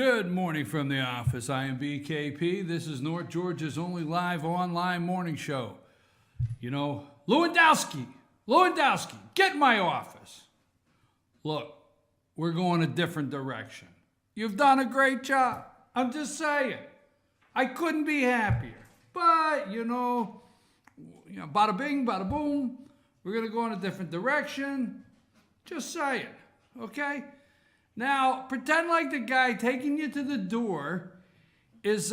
Good morning from the office. I am BKP. This is North Georgia's only live online morning show. You know, Lewandowski, get in my office. Look, we're going a different direction. You've done a great job. I'm just saying. I couldn't be happier. But, you know, bada bing, bada boom. We're going to go in a different direction. Just saying, okay? Now, pretend like the guy taking you to the door is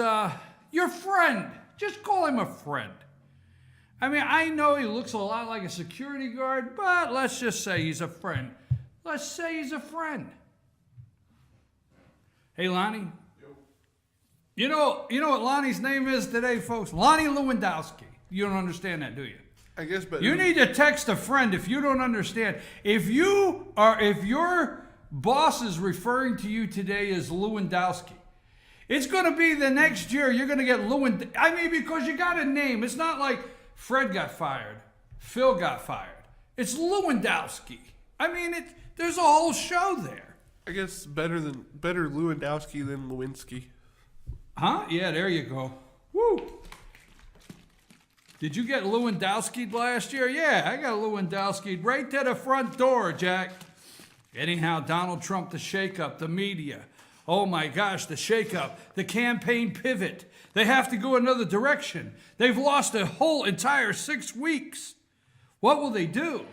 your friend. Just call him a friend. I mean, I know he looks a lot like a security guard, but let's just say he's a friend. Let's say he's a friend. Hey, Lonnie. You know what Lonnie's name is today, folks? Lonnie Lewandowski. You don't understand that, do you? I guess, but you need to text a friend if you don't understand. If your boss is referring to you today as Lewandowski, it's going to be the next year you're going to get because you got a name. It's not like Fred got fired, Phil got fired. It's Lewandowski. I mean, there's a whole show there. I guess better Lewandowski than Lewinsky. Huh? Yeah, there you go. Woo! Did you get Lewandowski'd last year? Yeah, I got Lewandowski'd right to the front door, Jack. Anyhow, Donald Trump, the shakeup, the media. Oh my gosh, the shakeup, the campaign pivot. They have to go another direction. They've lost a whole entire 6 weeks. What will they do?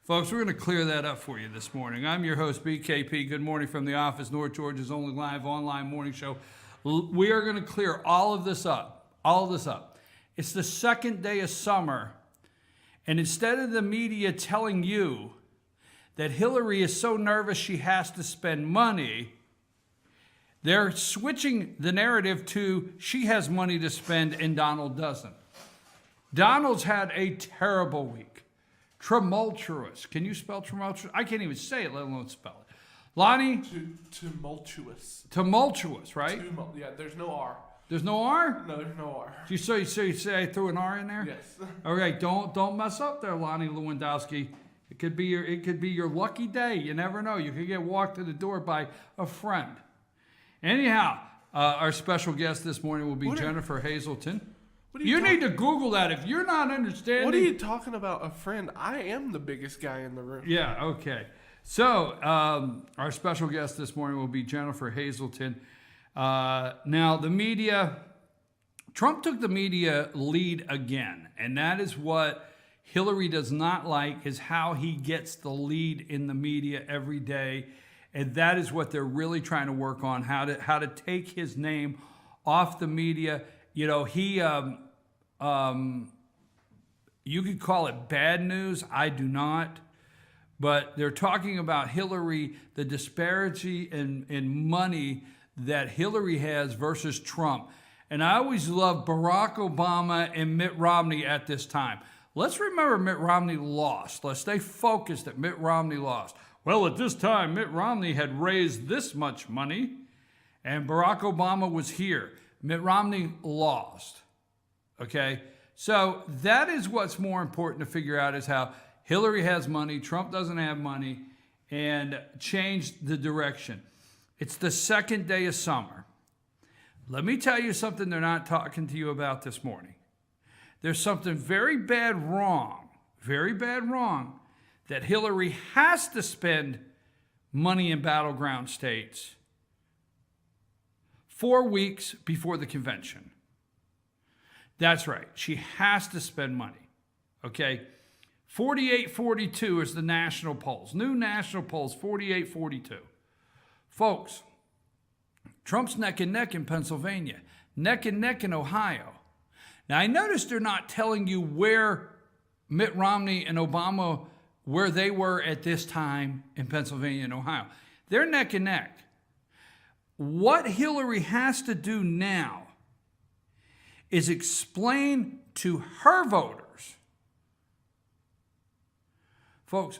Folks, we're going to clear that up for you this morning. I'm your host, BKP. Good morning from the office, North Georgia's only live online morning show. We are going to clear all of this up. It's the second day of summer, and instead of the media telling you that Hillary is so nervous she has to spend money, they're switching the narrative to she has money to spend and Donald doesn't. Donald's had a terrible week. Tumultuous. Can you spell tumultuous? I can't even say it, let alone spell it. Lonnie? Tumultuous. Tumultuous, right? Yeah, there's no R. There's no R? No, there's no R. You say I threw an R in there? Yes. Okay, don't mess up there, Lonnie Lewandowski. It could be your lucky day. You never know. You could get walked to the door by a friend. Anyhow, our special guest this morning will be Jennifer Hazelton. You need to Google that if you're not understanding. What are you talking about, a friend? I am the biggest guy in the room. Yeah, okay. So our special guest this morning will be Jennifer Hazelton. Now, the media, Trump took the media lead again, and that is what Hillary does not like, is how he gets the lead in the media every day. And that is what they're really trying to work on, how to take his name off the media. You know, you could call it bad news. I do not. But they're talking about Hillary, the disparity in money that Hillary has versus Trump. And I always love Barack Obama and Mitt Romney at this time. Let's remember Mitt Romney lost. Let's stay focused that Mitt Romney lost. Well, at this time, Mitt Romney had raised this much money, and Barack Obama was here. Mitt Romney lost. Okay? So that is what's more important to figure out, is how Hillary has money, Trump doesn't have money, and change the direction. It's the second day of summer. Let me tell you something they're not talking to you about this morning. There's something very bad wrong, that Hillary has to spend money in battleground states 4 weeks before the convention. That's right. She has to spend money. Okay? 48-42 is the national polls. New national polls, 48-42. Folks, Trump's neck and neck in Pennsylvania, neck and neck in Ohio. Now, I noticed they're not telling you where Mitt Romney and Obama, where they were at this time in Pennsylvania and Ohio. They're neck and neck. What Hillary has to do now is explain to her voters, folks,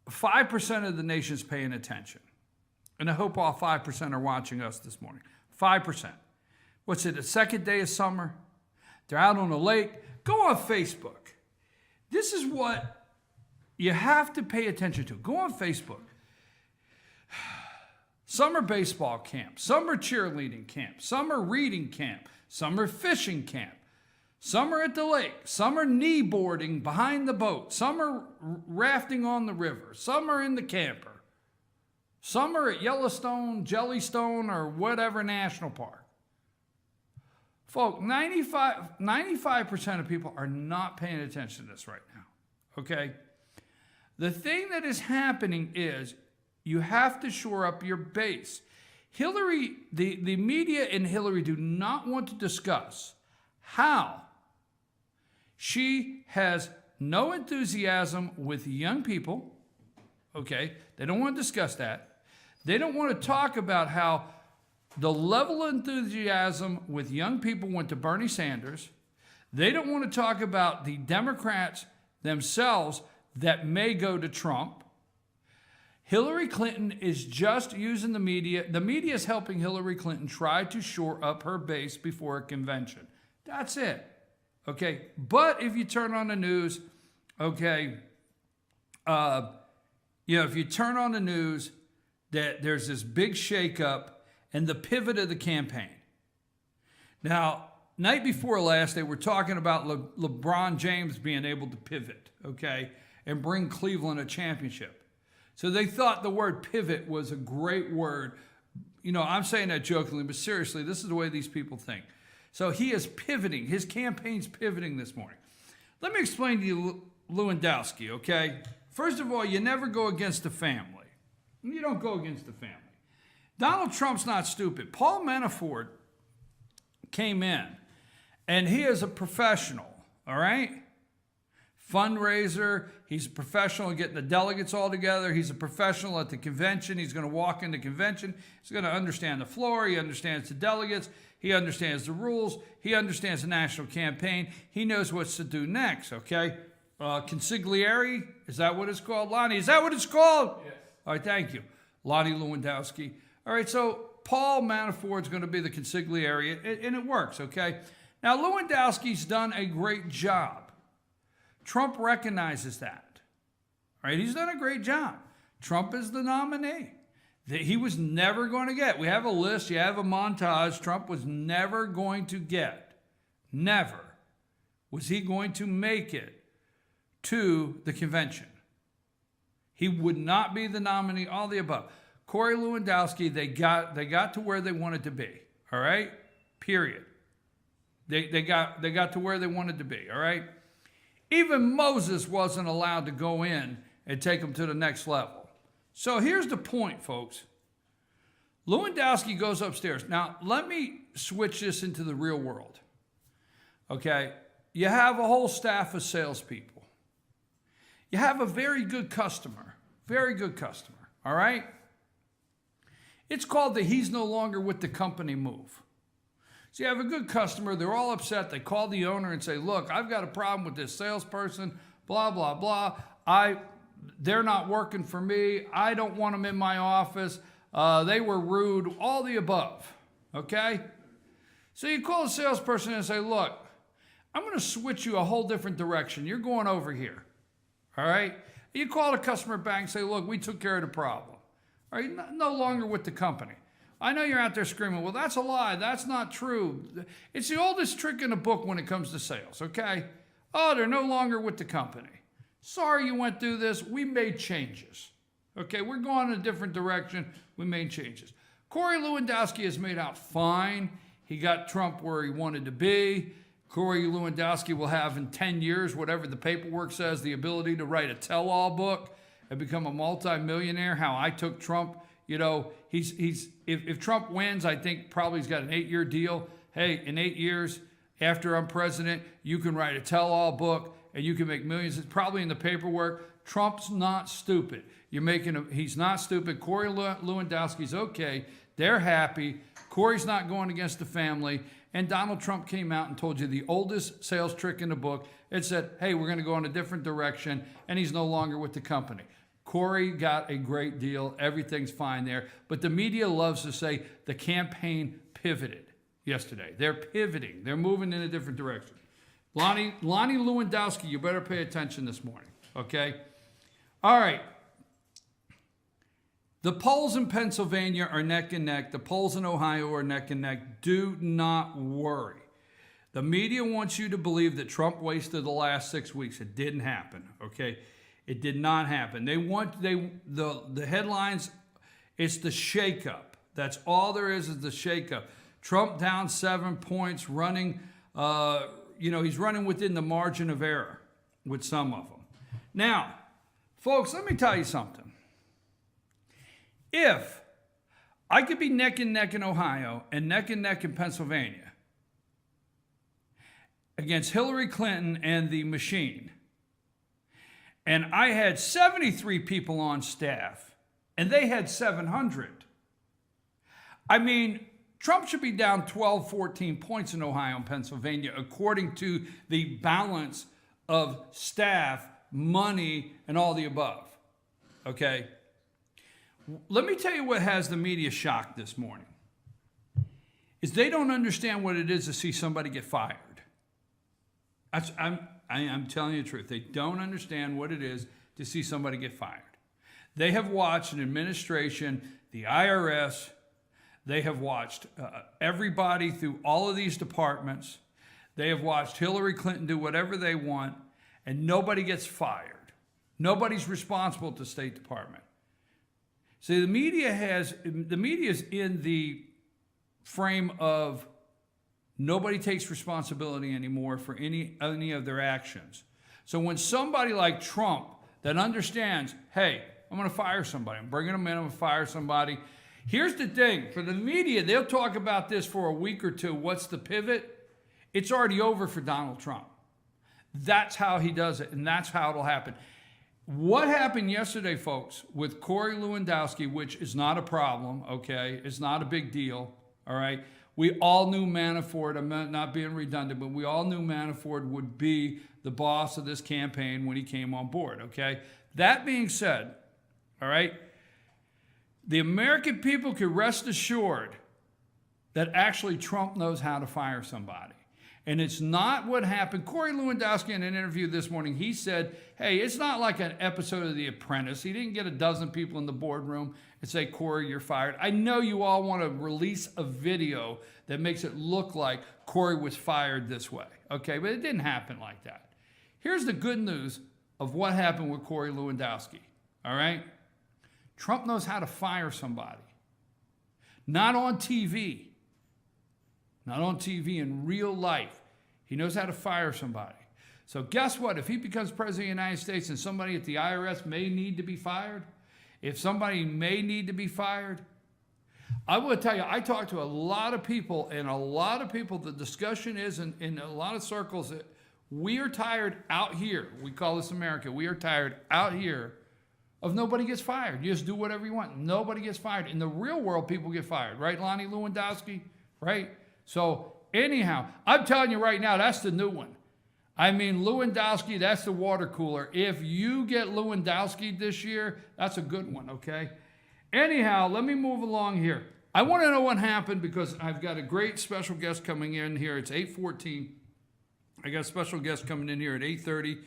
5% of the nation's paying attention. And I hope all 5% are watching us this morning. 5%. What's it, the second day of summer? They're out on the lake. Go on Facebook. This is what you have to pay attention to. Go on Facebook. Summer baseball camp, summer cheerleading camp, summer reading camp, summer fishing camp, summer at the lake, summer knee boarding behind the boat, summer rafting on the river, summer in the camper, summer at Yellowstone, Jellystone, or whatever national park. Folks, 95% of people are not paying attention to this right now, okay? The thing that is happening is you have to shore up your base. Hillary, the media and Hillary do not want to discuss how she has no enthusiasm with young people, okay? They don't want to discuss that. They don't want to talk about how the level of enthusiasm with young people went to Bernie Sanders. They don't want to talk about the Democrats themselves that may go to Trump. Hillary Clinton is just using the media. The media is helping Hillary Clinton try to shore up her base before a convention. That's it. Okay. But if you turn on the news, okay, if you turn on the news, that there's this big shakeup and the pivot of the campaign. Now, night before last, they were talking about LeBron James being able to pivot, okay, and bring Cleveland a championship. So they thought the word pivot was a great word. I'm saying that jokingly, but seriously, this is the way these people think. So he is pivoting. His campaign's pivoting this morning. Let me explain to you Lewandowski, okay? First of all, you never go against the family. You don't go against the family. Donald Trump's not stupid. Paul Manafort came in, and he is a professional, all right? Fundraiser. He's a professional at getting the delegates all together. He's a professional at the convention. He's going to walk into convention. He's going to understand the floor. He understands the delegates. He understands the rules. He understands the national campaign. He knows what to do next, okay? Consigliere, is that what it's called? Lonnie, is that what it's called? Yes. All right, thank you. Lonnie Lewandowski. All right, so Paul Manafort's going to be the consigliere, and it works, okay? Now, Lewandowski's done a great job. Trump recognizes that. All right, he's done a great job. Trump is the nominee that he was never going to get. We have a list, you have a montage. Trump was never going to get. Never was he going to make it to the convention. He would not be the nominee, all the above. Corey Lewandowski, they got to where they wanted to be, all right? Period. They got to where they wanted to be, all right? Even Moses wasn't allowed to go in and take them to the next level. So here's the point, folks. Lewandowski goes upstairs. Now, let me switch this into the real world. Okay? You have a whole staff of salespeople. You have a very good customer. Very good customer. All right? It's called the he's no longer with the company move. So you have a good customer, they're all upset, they call the owner and say, look, I've got a problem with this salesperson, blah, blah, blah. They're not working for me, I don't want them in my office, they were rude, all the above, okay? So you call the salesperson and say, look, I'm gonna switch you a whole different direction, you're going over here, all right? You call the customer back and say, look, we took care of the problem, all right? No longer with the company. I know you're out there screaming, well, that's a lie. That's not true. It's the oldest trick in the book when it comes to sales, okay? Oh, they're no longer with the company. Sorry you went through this. We made changes. Okay, we're going in a different direction. We made changes. Corey Lewandowski has made out fine. He got Trump where he wanted to be. Corey Lewandowski will have in 10 years, whatever the paperwork says, the ability to write a tell-all book and become a multimillionaire. How I took Trump. If Trump wins, I think probably he's got an 8-year deal. Hey, in 8 years, after I'm president, you can write a tell-all book and you can make millions. It's probably in the paperwork. Trump's not stupid. He's not stupid. Corey Lewandowski's okay. They're happy. Corey's not going against the family. And Donald Trump came out and told you the oldest sales trick in the book. It said, hey, we're going to go in a different direction, and he's no longer with the company. Corey got a great deal. Everything's fine there. But the media loves to say the campaign pivoted yesterday. They're pivoting. They're moving in a different direction. Lonnie Lewandowski, you better pay attention this morning, okay? All right. The polls in Pennsylvania are neck and neck. The polls in Ohio are neck and neck. Do not worry. The media wants you to believe that Trump wasted the last 6 weeks. It didn't happen, okay? It did not happen. The headlines, it's the shakeup. That's all there is the shakeup. Trump down 7 points, running, he's running within the margin of error with some of them. Now, folks, let me tell you something. If I could be neck and neck in Ohio and neck in Pennsylvania against Hillary Clinton and the machine, and I had 73 people on staff and they had 700, I mean, Trump should be down 12, 14 points in Ohio and Pennsylvania according to the balance of staff, money, and all the above, okay? Let me tell you what has the media shocked this morning, is they don't understand what it is to see somebody get fired. I'm telling you the truth. They don't understand what it is to see somebody get fired. They have watched an administration, the IRS, they have watched everybody through all of these departments. They have watched Hillary Clinton do whatever they want, and nobody gets fired. Nobody's responsible at the State Department. See, the media is in the frame of nobody takes responsibility anymore for any of their actions. So when somebody like Trump that understands, hey, I'm going to fire somebody, I'm bringing them in, I'm going to fire somebody. Here's the thing, for the media, they'll talk about this for a week or two. What's the pivot? It's already over for Donald Trump. That's how he does it, and that's how it'll happen. What happened yesterday, folks, with Corey Lewandowski, which is not a problem, okay? It's not a big deal, all right? We all knew Manafort, I'm not being redundant, but we all knew Manafort would be the boss of this campaign when he came on board, okay? That being said, all right, the American people can rest assured that actually Trump knows how to fire somebody. And it's not what happened. Corey Lewandowski, in an interview this morning, he said, hey, it's not like an episode of The Apprentice. He didn't get a dozen people in the boardroom and say, Corey, you're fired. I know you all want to release a video that makes it look like Corey was fired this way, okay? But it didn't happen like that. Here's the good news of what happened with Corey Lewandowski, all right? Trump knows how to fire somebody. Not on TV. Not on TV, in real life. He knows how to fire somebody. So guess what? If he becomes president of the United States and somebody at the IRS may need to be fired, if somebody may need to be fired, I will tell you, I talked to a lot of people, and a lot of people, the discussion is in a lot of circles that we are tired out here. We call this America. We are tired out here of nobody gets fired. You just do whatever you want. Nobody gets fired. In the real world, people get fired. Right, Lonnie Lewandowski? Right? So anyhow, I'm telling you right now, that's the new one. I mean, Lewandowski, that's the water cooler. If you get Lewandowski this year, that's a good one, okay? Anyhow, let me move along here. I want to know what happened because I've got a great special guest coming in here. It's 8:14. I got a special guest coming in here at 8:30.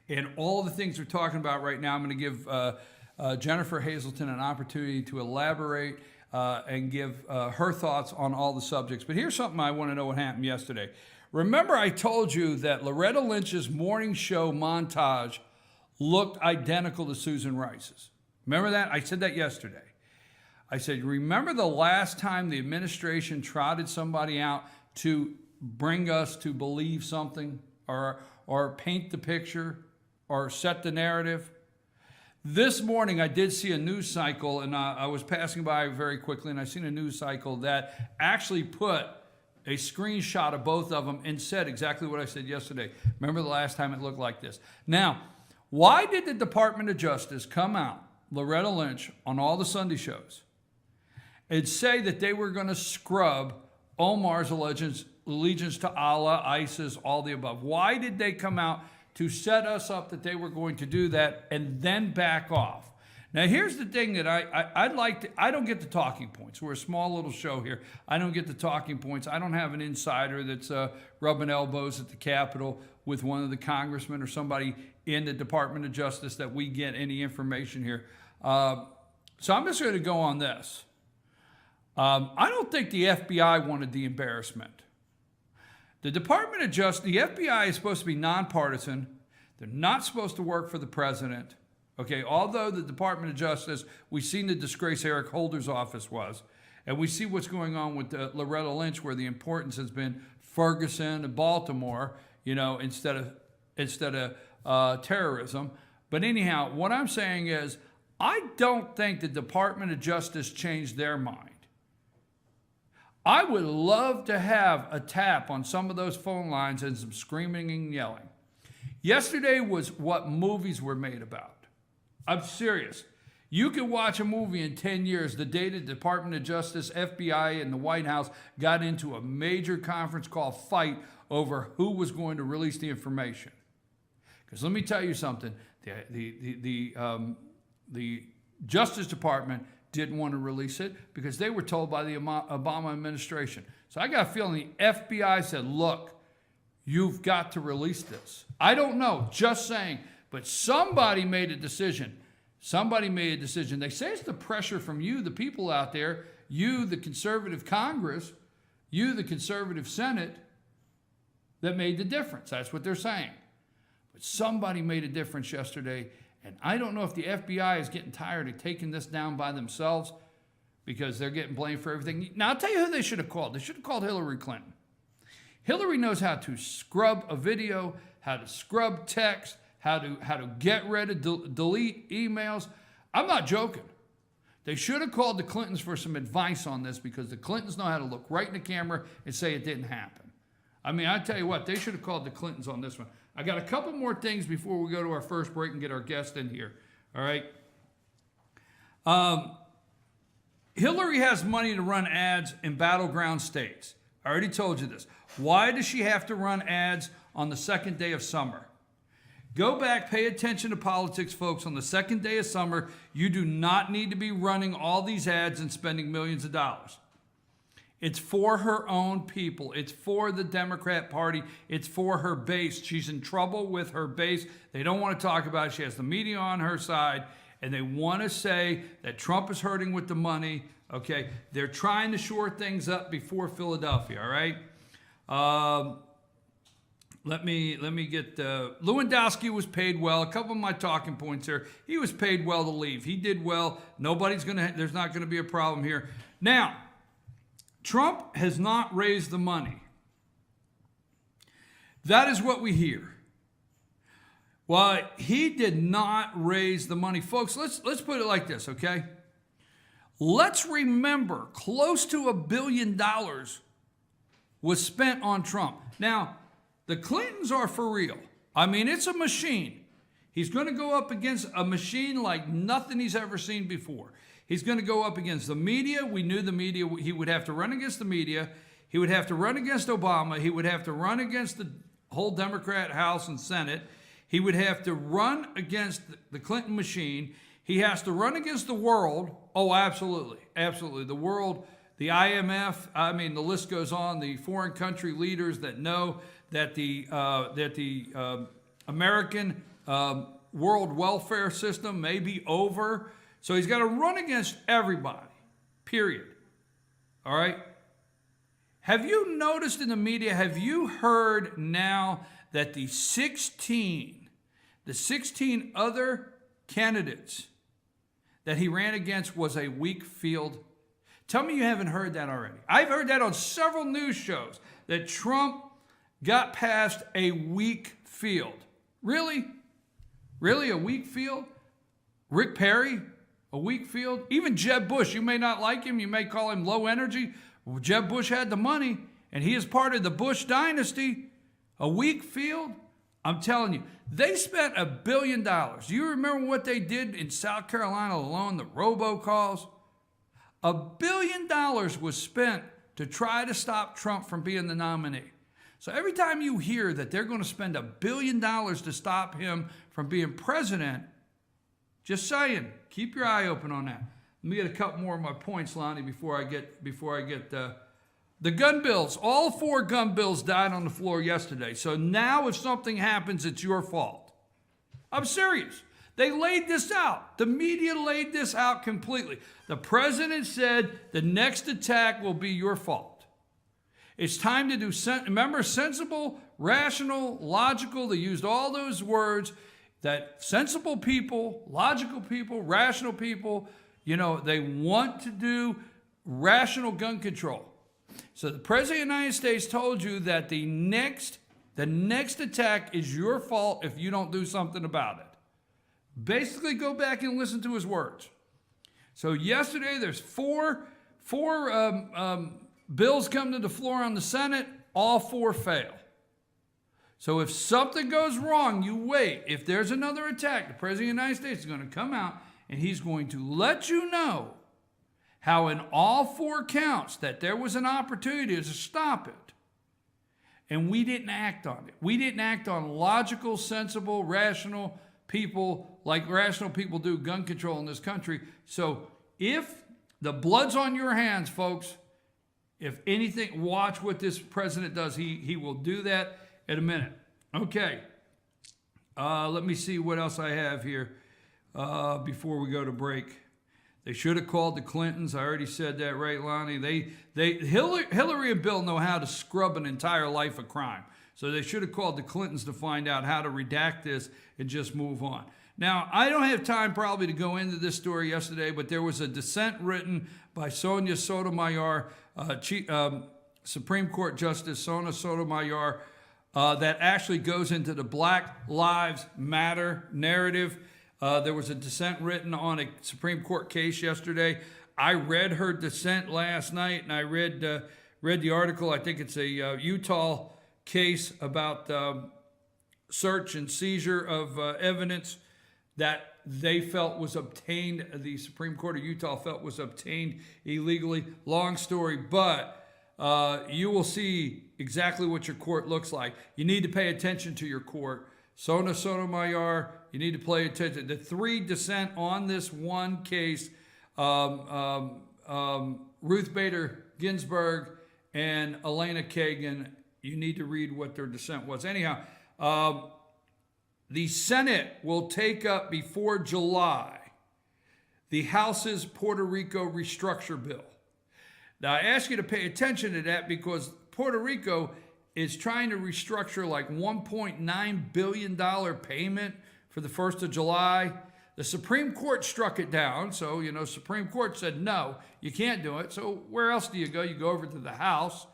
And all the things we're talking about right now, I'm going to give Jennifer Hazelton an opportunity to elaborate and give her thoughts on all the subjects. But here's something I want to know what happened yesterday. Remember I told you that Loretta Lynch's morning show montage looked identical to Susan Rice's. Remember that? I said that yesterday. I said, remember the last time the administration trotted somebody out to bring us to believe something or paint the picture or set the narrative? This morning, I did see a news cycle, and I was passing by very quickly, and I seen a news cycle that actually put a screenshot of both of them and said exactly what I said yesterday. Remember the last time it looked like this. Now, why did the Department of Justice come out, Loretta Lynch, on all the Sunday shows and say that they were going to scrub Omar's allegiance to Allah, ISIS, all the above? Why did they come out to set us up that they were going to do that and then back off? Now, here's the thing that I'd like to, I don't get the talking points. We're a small little show here. I don't get the talking points. I don't have an insider that's rubbing elbows at the Capitol with one of the congressmen or somebody in the Department of Justice that we get any information here. So I'm just going to go on this. I don't think the FBI wanted the embarrassment. The Department of Justice, the FBI is supposed to be nonpartisan. They're not supposed to work for the president. Okay, although the Department of Justice, we've seen the disgrace Eric Holder's office was, and we see what's going on with Loretta Lynch, where the importance has been Ferguson and Baltimore, instead of terrorism. But anyhow, what I'm saying is, I don't think the Department of Justice changed their mind. I would love to have a tap on some of those phone lines and some screaming and yelling. Yesterday was what movies were made about. I'm serious. You can watch a movie in 10 years, the day the Department of Justice, FBI, and the White House got into a major conference call fight over who was going to release the information. Because let me tell you something, the Justice Department didn't want to release it because they were told by the Obama administration. So I got a feeling the FBI said, look, you've got to release this. I don't know, just saying, but somebody made a decision. Somebody made a decision. They say it's the pressure from you, the people out there, you, the conservative Congress, you, the conservative Senate, that made the difference. That's what they're saying. But somebody made a difference yesterday, and I don't know if the FBI is getting tired of taking this down by themselves because they're getting blamed for everything. Now, I'll tell you who they should have called. They should have called Hillary Clinton. Hillary knows how to scrub a video, how to scrub text, how to get rid of, delete emails. I'm not joking. They should have called the Clintons for some advice on this because the Clintons know how to look right in the camera and say it didn't happen. I mean, I tell you what, they should have called the Clintons on this one. I got a couple more things before we go to our first break and get our guest in here. All right. Hillary has money to run ads in battleground states. I already told you this. Why does she have to run ads on the second day of summer? Go back, pay attention to politics, folks. On the second day of summer, you do not need to be running all these ads and spending millions of dollars. It's for her own people. It's for the Democrat Party. It's for her base. She's in trouble with her base. They don't want to talk about it. She has the media on her side, and they want to say that Trump is hurting with the money. Okay, they're trying to shore things up before Philadelphia, all right? Let me get, Lewandowski was paid well. A couple of my talking points here. He was paid well to leave. He did well. There's not going to be a problem here. Now, Trump has not raised the money. That is what we hear. Well, he did not raise the money. Folks, let's put it like this, okay? Let's remember, close to $1 billion was spent on Trump. Now, the Clintons are for real. I mean, it's a machine. He's going to go up against a machine like nothing he's ever seen before. He's going to go up against the media. We knew the media. He would have to run against the media. He would have to run against Obama. He would have to run against the whole Democrat House and Senate. He would have to run against the Clinton machine. He has to run against the world. Oh, absolutely. Absolutely. The world, the IMF, I mean, the list goes on. The foreign country leaders that know that the American world welfare system may be over. So he's got to run against everybody, period. All right? Have you noticed in the media, have you heard now that the 16 other candidates that he ran against was a weak field? Tell me you haven't heard that already. I've heard that on several news shows, that Trump got past a weak field. Really? Really, a weak field? Rick Perry, a weak field? Even Jeb Bush, you may not like him, you may call him low energy. Well, Jeb Bush had the money, and he is part of the Bush dynasty. A weak field? I'm telling you, they spent $1 billion. Do you remember what they did in South Carolina alone, the robocalls? $1 billion was spent to try to stop Trump from being the nominee. So every time you hear that they're going to spend $1 billion to stop him from being president, just saying, keep your eye open on that. Let me get a couple more of my points, Lonnie, before I get the gun bills. All 4 gun bills died on the floor yesterday. So now if something happens, it's your fault. I'm serious. They laid this out. The media laid this out completely. The president said the next attack will be your fault. It's time to do, remember, sensible, rational, logical. They used all those words that sensible people, logical people, rational people, they want to do rational gun control. So the president of the United States told you that the next attack is your fault if you don't do something about it. Basically, go back and listen to his words. So yesterday, there's four bills come to the floor on the Senate. All four fail. So if something goes wrong, you wait. If there's another attack, the president of the United States is going to come out and he's going to let you know how in all four counts that there was an opportunity to stop it. And we didn't act on it. We didn't act on logical, sensible, rational people like rational people do gun control in this country. So if the blood's on your hands, folks, if anything, watch what this president does. He will do that in a minute. Okay. Let me see what else I have here before we go to break. They should have called the Clintons. I already said that, right, Lonnie? Hillary and Bill know how to scrub an entire life of crime. So they should have called the Clintons to find out how to redact this and just move on. Now, I don't have time probably to go into this story yesterday, but there was a dissent written by Sonia Sotomayor, Supreme Court Justice Sonia Sotomayor, that actually goes into the Black Lives Matter narrative. There was a dissent written on a Supreme Court case yesterday. I read her dissent last night, and I read the article. I think it's a Utah case about search and seizure of evidence that they felt was obtained, the Supreme Court of Utah felt was obtained illegally. Long story, but you will see exactly what your court looks like. You need to pay attention to your court. Sonia Sotomayor, you need to pay attention. The three dissent on this one case, Ruth Bader Ginsburg and Elena Kagan, you need to read what their dissent was. Anyhow, the Senate will take up before July the House's Puerto Rico restructure bill. Now, I ask you to pay attention to that because Puerto Rico is trying to restructure like $1.9 billion payment for the 1st of July. The Supreme Court struck it down. So, Supreme Court said, no, you can't do it. So where else do you go? You go over to the House,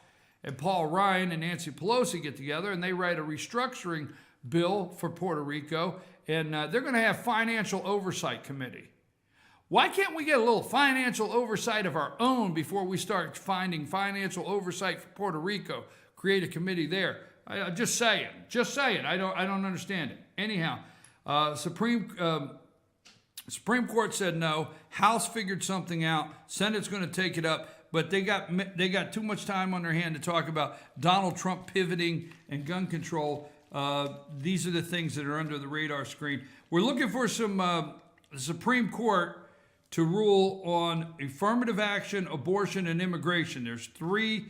and Paul Ryan and Nancy Pelosi get together, and they write a restructuring bill for Puerto Rico, and they're going to have financial oversight committee. Why can't we get a little financial oversight of our own before we start finding financial oversight for Puerto Rico? Create a committee there. Just saying. I don't understand it. Anyhow, Supreme Court said no. House figured something out. Senate's going to take it up. But they got too much time on their hand to talk about Donald Trump pivoting and gun control. These are the things that are under the radar screen. We're looking for some the Supreme Court to rule on affirmative action, abortion, and immigration. There's three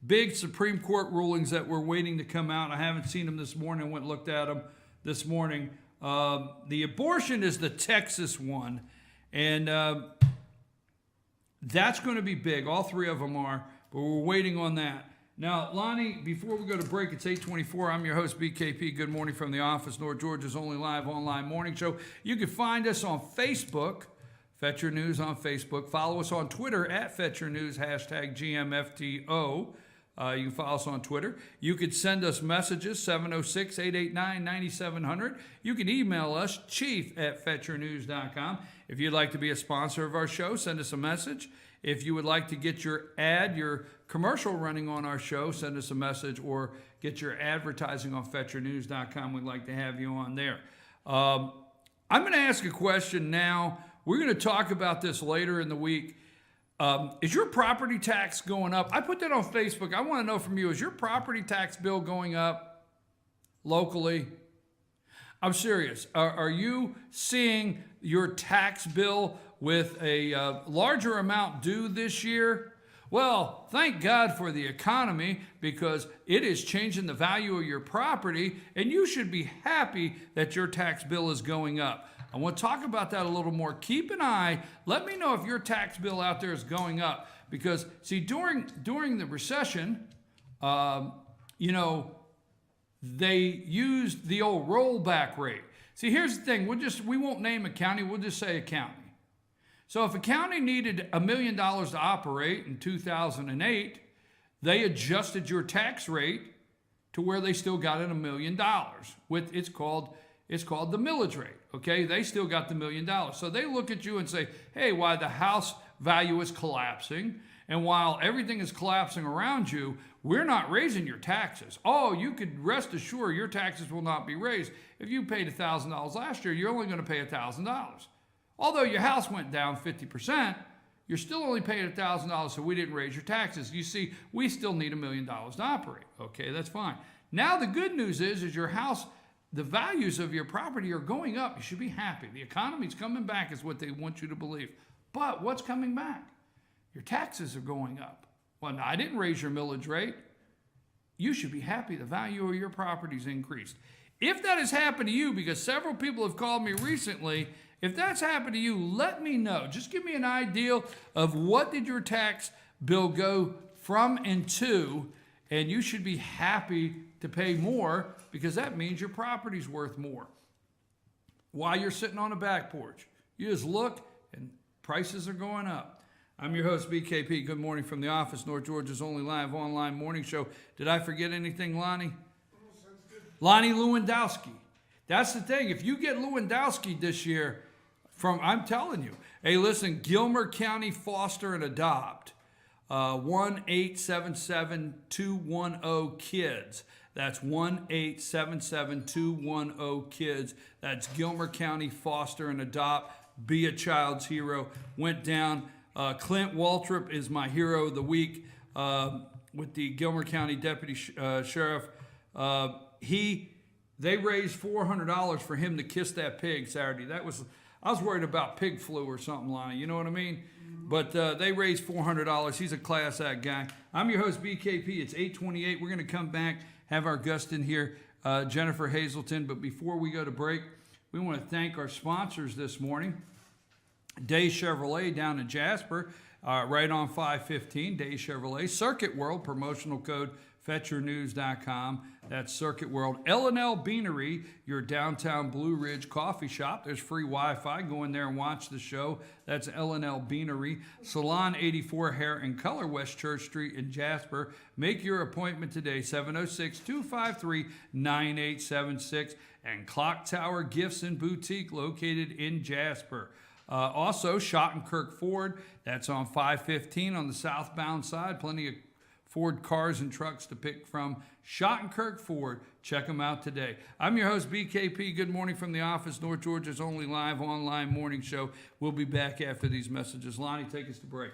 big Supreme Court rulings that we're waiting to come out. I haven't seen them this morning. I went and looked at them this morning. The abortion is the Texas one, and that's going to be big. All three of them are, but we're waiting on that. Now, Lonnie, before we go to break, it's 8:24. I'm your host, BKP. Good morning from the office, North Georgia's only live online morning show. You can find us on Facebook, Fetch Your News on Facebook. Follow us on Twitter at Fetch Your News, hashtag GMFTO. You can follow us on Twitter. You could send us messages, 706-889-9700. You can email us, chief@fetchyournews.com. If you'd like to be a sponsor of our show, send us a message. If you would like to get your commercial running on our show, send us a message, or get your advertising on fetchyournews.com. We'd like to have you on there. I'm going to ask a question now. We're going to talk about this later in the week. Is your property tax going up? I put that on Facebook. I want to know from you, is your property tax bill going up locally? I'm serious. Are you seeing your tax bill with a larger amount due this year? Well, thank God for the economy, because it is changing the value of your property, and you should be happy that your tax bill is going up. I want to talk about that a little more. Keep an eye. Let me know if your tax bill out there is going up. Because, see, during the recession, you know, they used the old rollback rate. See, here's the thing. We won't name a county. We'll just say a county. So if a county needed $1 million to operate in 2008, they adjusted your tax rate to where they still got it $1 million. It's called the millage rate. Okay, they still got the $1 million. So they look at you and say, hey, while the house value is collapsing, and while everything is collapsing around you, we're not raising your taxes. Oh, you could rest assured your taxes will not be raised. If you paid $1,000 last year, you're only going to pay $1,000. Although your house went down 50%, you're still only paying $1,000, so we didn't raise your taxes. You see, we still need $1 million to operate. Okay, that's fine. Now the good news is your house, the values of your property are going up. You should be happy. The economy's coming back is what they want you to believe. But what's coming back? Your taxes are going up. Well, I didn't raise your millage rate. You should be happy the value of your property's increased. If that has happened to you, because several people have called me recently, if that's happened to you, let me know. Just give me an idea of what did your tax bill go from and to, and you should be happy to pay more because that means your property's worth more. While you're sitting on a back porch, you just look and prices are going up. I'm your host, BKP. Good morning from the office, North Georgia's only live online morning show. Did I forget anything, Lonnie? Lonnie Lewandowski. That's the thing. If you get Lewandowski this year, I'm telling you, hey, listen, Gilmer County Foster and Adopt, 1-877-210-KIDS. That's 1-877-210-KIDS. That's Gilmer County Foster and Adopt. Be a child's hero. Went down. Clint Waltrip is my hero of the week with the Gilmer County Deputy Sheriff. They raised $400 for him to kiss that pig Saturday. I was worried about pig flu or something, Lonnie. You know what I mean? But they raised $400. He's a class act guy. I'm your host, BKP. It's 8:28. We're going to come back, have our guest in here, Jennifer Hazelton. But before we go to break, we want to thank our sponsors this morning. Day Chevrolet down in Jasper, right on 515, Day Chevrolet. Circuit World, promotional code FetchYourNews.com. That's Circuit World. L&L Beanery, your downtown Blue Ridge coffee shop. There's free Wi-Fi. Go in there and watch the show. That's L&L Beanery. Salon 84 Hair and Color, West Church Street in Jasper. Make your appointment today, 706-253-9876. And Clock Tower Gifts and Boutique, located in Jasper. Also, Schottenkirk Ford, that's on 515 on the southbound side. Plenty of Ford cars and trucks to pick from. Schottenkirk Ford, check them out today. I'm your host, BKP. Good morning from the office, North Georgia's only live online morning show. We'll be back after these messages. Lonnie, take us to break.